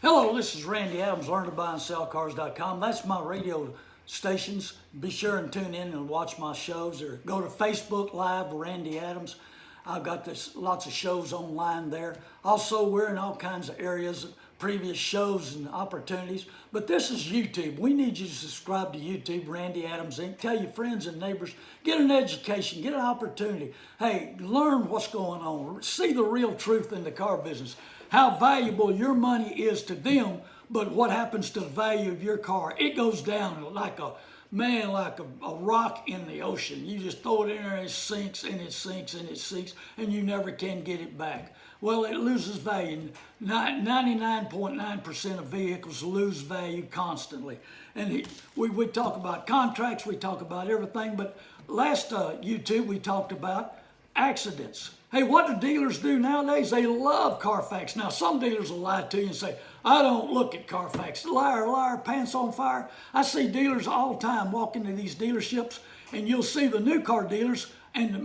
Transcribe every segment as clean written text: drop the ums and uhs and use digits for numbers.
Hello, this is Randy Adams, learntobuyandsellcars.com. That's my radio stations. Be sure and tune in and watch my shows, or go to Facebook Live, Randy Adams. I've got lots of shows online there. Also, we're in all kinds of areas, previous shows and opportunities. But this is YouTube. We need you to subscribe to YouTube, Randy Adams Inc. Tell your friends and neighbors, get an education, get an opportunity. Hey, learn what's going on. See the real truth in the car business. How valuable your money is to them, but what happens to the value of your car? It goes down like a rock in the ocean. You just throw it in there and it sinks and it sinks and it sinks, and you never can get it back. Well, it loses value. 99.9% of vehicles lose value constantly. And we talk about contracts, we talk about everything, but last YouTube we talked about accidents. Hey, what do dealers do nowadays? They love CarFax. Now, some dealers will lie to you and say, I don't look at CarFax. Liar, liar, pants on fire. I see dealers all the time walk into these dealerships, and you'll see the new car dealers and the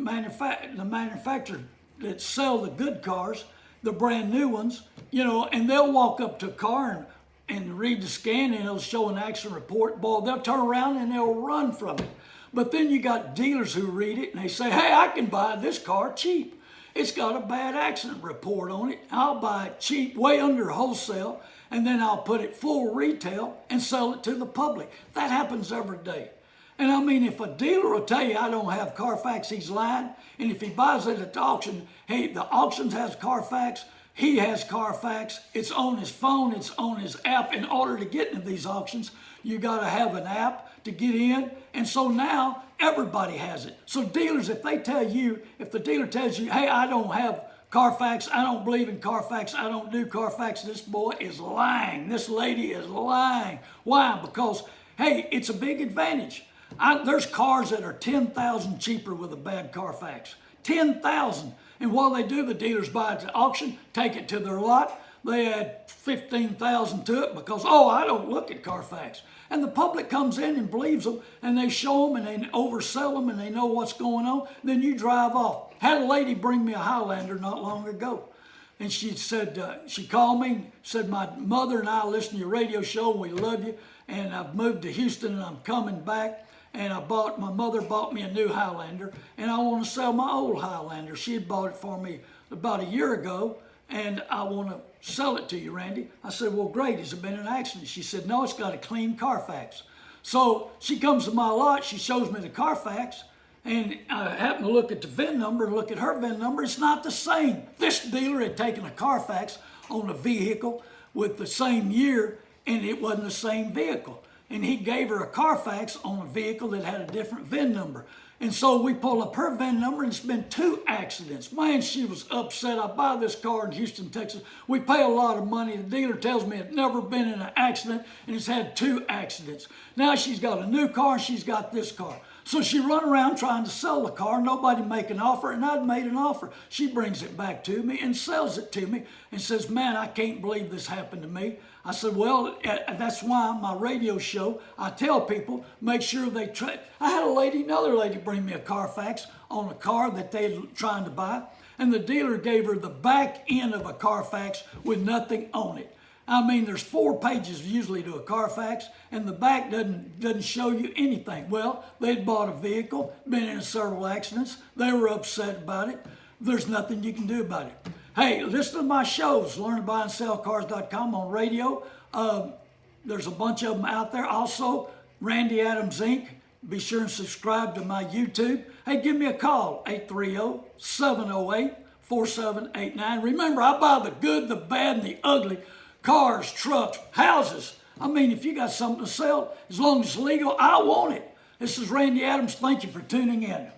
manufacturers that sell the good cars, the brand new ones, and they'll walk up to a car and read the scan, and it'll show an accident report. Boy, they'll turn around and they'll run from it. But then you got dealers who read it and they say, hey, I can buy this car cheap. It's got a bad accident report on it. I'll buy it cheap, way under wholesale, and then I'll put it full retail and sell it to the public. That happens every day. And I mean, if a dealer will tell you I don't have CarFax, he's lying. And if he buys it at the auction, hey, the auction has CarFax, he has CarFax, it's on his phone, it's on his app. In order to get into these auctions, you got to have an app to get in. And so now everybody has it. So dealers, if the dealer tells you, hey, I don't have CarFax, I don't believe in CarFax, I don't do CarFax, this boy is lying. This lady is lying. Why? Because, hey, it's a big advantage. There's cars that are $10,000 cheaper with a bad CarFax. $10,000. And while they do, the dealers buy it at auction, take it to their lot. They add $15,000 to it because, I don't look at CarFax. And the public comes in and believes them, and they show them and they oversell them, and they know what's going on. Then you drive off. Had a lady bring me a Highlander not long ago. And she said, she called me, said, my mother and I listen to your radio show, and we love you. And I've moved to Houston and I'm coming back. And my mother bought me a new Highlander, and I want to sell my old Highlander. She had bought it for me about a year ago, and I want to sell it to you, Randy. I said, well, great. Has it been an accident? She said, no, it's got a clean CarFax. So she comes to my lot. She shows me the CarFax, and I happen to look at the VIN number and look at her VIN number. It's not the same. This dealer had taken a CarFax on a vehicle with the same year, and it wasn't the same vehicle. And he gave her a CarFax on a vehicle that had a different VIN number. And so we pull up her VIN number, and it's been 2 accidents. Man, she was upset. I buy this car in Houston, Texas. We pay a lot of money. The dealer tells me it's never been in an accident, and it's had 2 accidents. Now she's got a new car, and she's got this car. So she run around trying to sell the car. Nobody make an offer, and I'd made an offer. She brings it back to me and sells it to me and says, man, I can't believe this happened to me. I said, well, that's why on my radio show, I tell people, make sure they try. I had another lady bring me a CarFax on a car that they were trying to buy, and the dealer gave her the back end of a CarFax with nothing on it. I mean, there's 4 pages usually to a CarFax, and the back doesn't show you anything. Well, they'd bought a vehicle, been in several accidents. They were upset about it. There's nothing you can do about it. Hey, listen to my shows, learntobuyandsellcars.com on radio. There's a bunch of them out there. Also, Randy Adams Inc. Be sure and subscribe to my YouTube. Hey, give me a call, 830-708-4789. Remember, I buy the good, the bad, and the ugly. Cars, trucks, houses. I mean, if you got something to sell, as long as it's legal, I want it. This is Randy Adams. Thank you for tuning in.